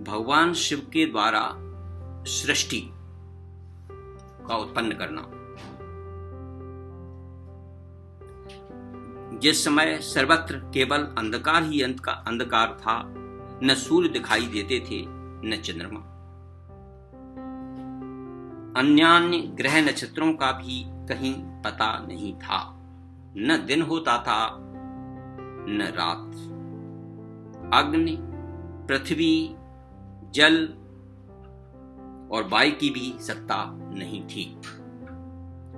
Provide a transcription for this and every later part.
भगवान शिव के द्वारा सृष्टि का उत्पन्न करना। जिस समय सर्वत्र केवल अंधकार ही अंधकार था, न सूर्य दिखाई देते थे न चंद्रमा, अन्य ग्रह नक्षत्रों का भी कहीं पता नहीं था, न दिन होता था न रात। अग्नि, पृथ्वी, जल और वायु की भी सत्ता नहीं थी।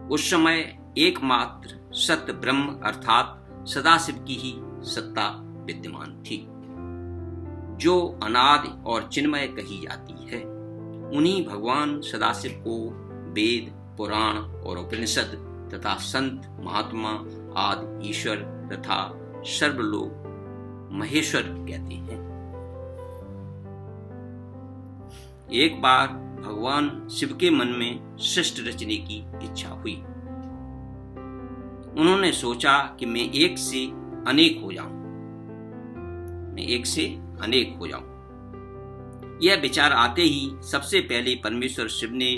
उस समय एकमात्र सत्य ब्रह्म अर्थात सदाशिव की ही सत्ता विद्यमान थी, जो अनादि और चिन्मय कही जाती है। उन्हीं भगवान सदाशिव को वेद, पुराण और उपनिषद तथा संत महात्मा आदि ईश्वर तथा सर्वलोक महेश्वर कहते हैं। एक बार भगवान शिव के मन में सृष्टि रचने की इच्छा हुई। उन्होंने सोचा कि मैं एक से अनेक हो जाऊं। यह विचार आते ही सबसे पहले परमेश्वर शिव ने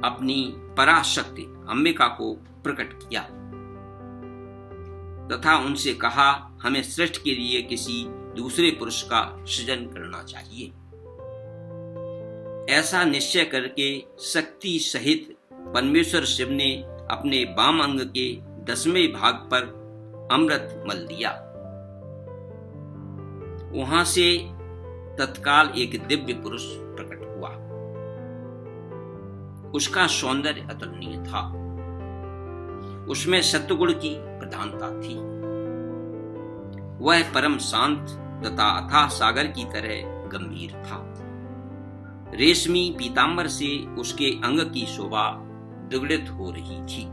अपनी पराशक्ति अंबिका को प्रकट किया तथा उनसे कहा, हमें सृष्टि के लिए किसी दूसरे पुरुष का सृजन करना चाहिए। ऐसा निश्चय करके शक्ति सहित परमेश्वर शिव ने अपने वाम अंग के 10वें भाग पर अमृत मल दिया। वहां से तत्काल एक दिव्य पुरुष प्रकट हुआ। उसका सौंदर्य अतुलनीय था। उसमें सत्वगुण की प्रधानता थी। वह परम शांत तथा अथाह सागर की तरह गंभीर था। रेशमी पीतांबर से उसके अंग की शोभा द्विगुणित हो रही थी।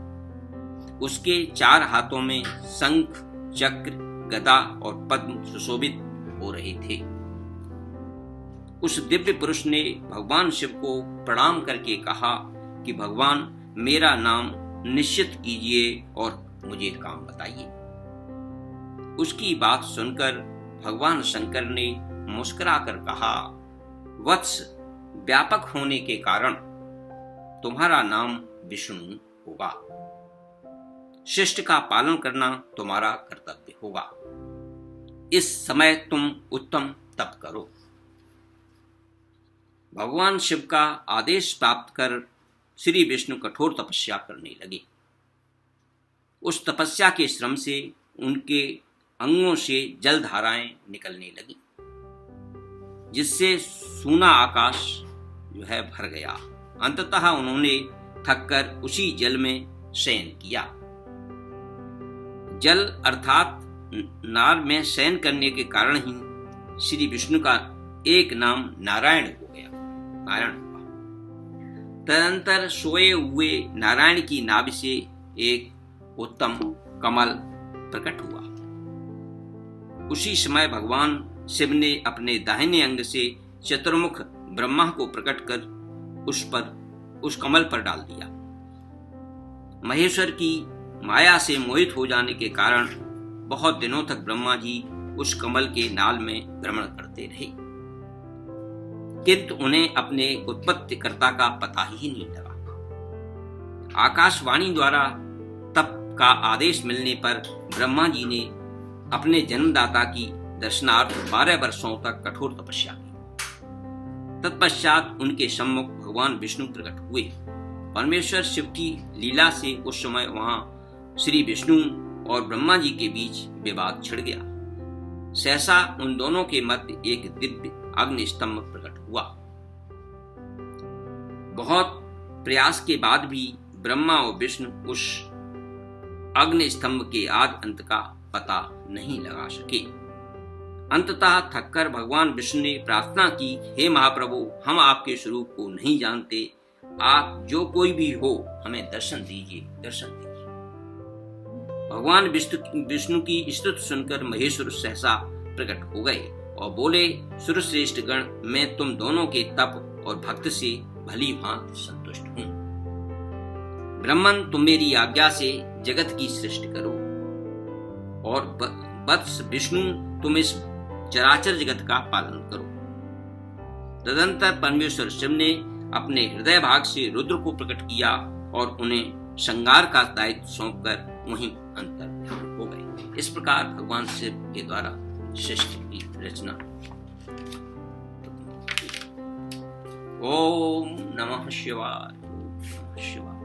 उसके 4 हाथों में शंख, चक्र, गदा और पद्म सुशोभित हो रहे थे। उस दिव्य पुरुष ने भगवान शिव को प्रणाम करके कहा कि भगवान, मेरा नाम निश्चित कीजिए और मुझे काम बताइए। उसकी बात सुनकर भगवान शंकर ने मुस्कुराकर कहा, वत्स, व्यापक होने के कारण तुम्हारा नाम विष्णु होगा। शिष्ट का पालन करना तुम्हारा कर्तव्य होगा। इस समय तुम उत्तम तप करो। भगवान शिव का आदेश प्राप्त कर श्री विष्णु कठोर तपस्या करने लगे। उस तपस्या के श्रम से उनके अंगों से जल धाराएं निकलने लगी, जिससे सूना आकाश भर गया। अंततः उन्होंने थककर उसी जल में शयन किया। जल अर्थात नार में शयन करने के कारण ही श्री विष्णु का एक नाम नारायण हो गया, नारायण हुआ। तदंतर सोए हुए नारायण की नाभि से एक उत्तम कमल प्रकट हुआ। उसी समय भगवान शिव ने अपने दाहिने अंग से चतुर्मुख ब्रह्मा को प्रकट कर उस कमल पर डाल दिया। महेश्वर की माया से मोहित हो जाने के कारण बहुत दिनों तक ब्रह्मा जी उस कमल के नाल में भ्रमण करते रहे, किंतु उन्हें अपने उत्पत्तिकर्ता का पता ही नहीं लगा। आकाशवाणी द्वारा तप का आदेश मिलने पर ब्रह्मा जी ने अपने जन्मदाता की दर्शनार्थ 12 वर्षों तक कठोर तपस्या की। तत्पश्चात उनके सम्मुख भगवान विष्णु प्रकट हुए। परमेश्वर शिव की लीला से उस समय वहां श्री विष्णु और ब्रह्मा जी के बीच विवाद छिड़ गया। सहसा उन दोनों के मध्य एक दिव्य अग्नि स्तंभ प्रकट हुआ। बहुत प्रयास के बाद भी ब्रह्मा और विष्णु उस अग्नि स्तंभ के आदि अंत का पता नहीं लगा सके। अंततः थककर भगवान विष्णु ने प्रार्थना की, हे महाप्रभु, हम आपके स्वरूप को नहीं जानते। आप जो कोई भी हो, हमें दर्शन दीजिए। भगवान विष्णु की स्तुति सुनकर महेश्वर सहसा प्रकट हो गए और बोले, सुरश्रेष्ठ गण, मैं तुम दोनों के तप और भक्त से भली भांति संतुष्ट हूं। ब्रह्मन, तुम मेरी आज्ञा से जगत की सृष्टि करो, और वत्स विष्णु, तुम इस चराचर जगत का पालन करो। तदंतर परमेश्वर शिव ने अपने हृदय भाग से रुद्र को प्रकट किया और उन्हें श्रृंगार का दायित्व सौंपकर वहीं अंतर्ध्यान हो गए। इस प्रकार भगवान शिव के द्वारा सृष्टि की रचना। ओम नमः शिवाय। ओम नमः शिवाय।